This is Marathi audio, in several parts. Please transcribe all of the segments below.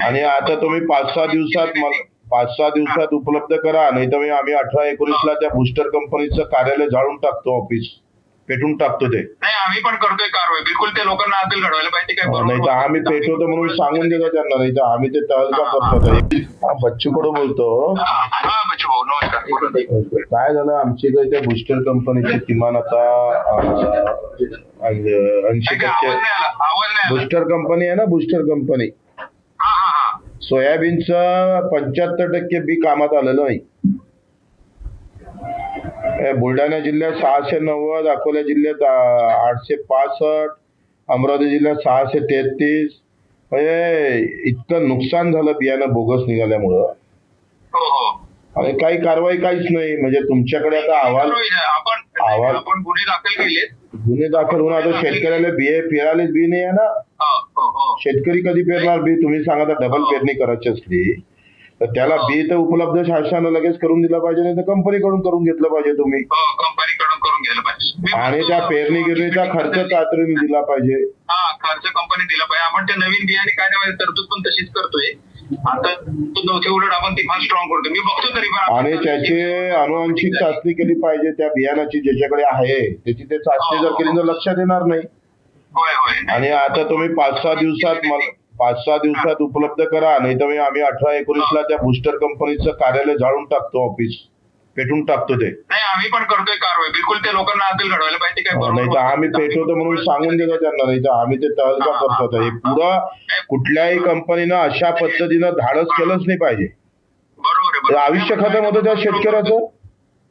आणि आता तुम्ही 5-6 दिवसात उपलब्ध करा, नाही तर आम्ही 18-19 ला त्या बुस्टर कंपनीचं कार्यालय जाळून टाकतो, ऑफिस पेटून टाकतो. ते नाही आम्ही पण करतोय कारवाई, बिलकुल ते लोकांना अद्दल घडवायला पाहिजे. काय नाही तर आम्ही पेटवतो म्हणून सांगून देतो त्यांना, नाही तर आम्ही ते तहलका करतो. बच्चू कडू बोलतो. हा बच्चू भाऊ नमस्कार. काय झालं आमची काही त्या बुस्टर कंपनीचे किमान आता 80% बुस्टर कंपनी आहे ना, बुस्टर कंपनी सोयाबीनचं 75% बी कामात आलेलं नाही. बुलढाणा जिल्ह्यात 690, अकोला जिल्ह्यात 865, अमरावती जिल्ह्यात 633. म्हणजे इतकं नुकसान झालं बियाणं बोगस निघाल्यामुळं. आणि काही कारवाई काहीच नाही. म्हणजे तुमच्याकडे आता आपण गुन्हे दाखल केले, गुन्हे दाखल होऊन आता शेतकऱ्याला पेरायला बी नाही आहे ना. शेतकरी कधी पेरणार बी? तुम्ही सांगा, डबल पेरणी करायची असली तर त्याला बी तर उपलब्ध शासनानं लगेच करून दिलं पाहिजे, नाही तर कंपनीकडून करून घेतलं पाहिजे तुम्ही. कंपनीकडून करून घ्यायला पाहिजे. आणि त्या पेरणी गिरणीचा खर्च तातडीने दिला पाहिजे. खर्च कंपनी दिला पाहिजे. आपण ते नवीन बियाणे कायद्यामध्ये तरतूद पण तशीच करतोय. आता उलट आपण ती फार स्ट्रॉंग करतो. मी बघतो तरी पण. आणि त्याची अनुवांशिक चाचणी केली पाहिजे त्या बियाणाची, ज्याच्याकडे आहे त्याची ते चाचणी जर केली तर लक्षात येणार नाही. आणि आता तुम्ही 5-6 दिवसात उपलब्ध करा, नाही तर आम्ही 18-19 ला त्या बुस्टर कंपनीचं कार्यालय जाळून टाकतो, ऑफिस पेटून टाकतो. ते नाही आम्ही पण करतोय कारवाई, बिलकुल ते लोकांना अद्दल घडवायला पाहिजे. काय नाही तर आम्ही पेटवतो म्हणून सांगून देतो त्यांना, नाही तर आम्ही ते तहलका करतो. हे पुढं कुठल्याही कंपनीनं अशा पद्धतीनं धाडस केलंच नाही पाहिजे. बरोबर आयुष्य खतम होतं त्या शेतकऱ्याचं.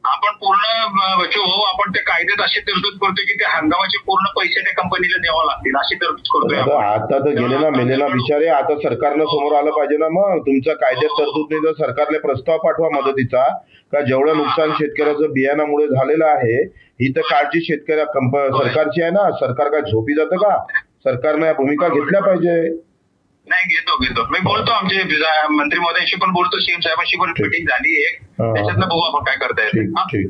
आपण पूर्ण आपण ते कायद्यात अशी तरतूद करतोय की त्या हंगामाचे पूर्ण पैसे त्या कंपनीला द्यावा लागतील, अशी तरतूद करतोय. आता तर गेलेला मेलेला बिचारे, आता सरकारनं समोर आलं पाहिजे ना. मग तुमचा कायद्यात तरतूद नाही तर सरकारला प्रस्ताव पाठवा मदतीचा, का जेवढं नुकसान शेतकऱ्याचं बियाणामुळे झालेलं आहे ही तर काळजी सरकारची आहे ना. सरकार काय झोपी जातं का? सरकारने भूमिका घेतल्या पाहिजे. नाही घेतो मी बोलतो, आमचे मंत्री महोदयांशी पण बोलतो, सीएम साहेबांशी पण मीटिंग झाली एक, त्याच्यातनं बघू आपण काय करता येईल. ठीक.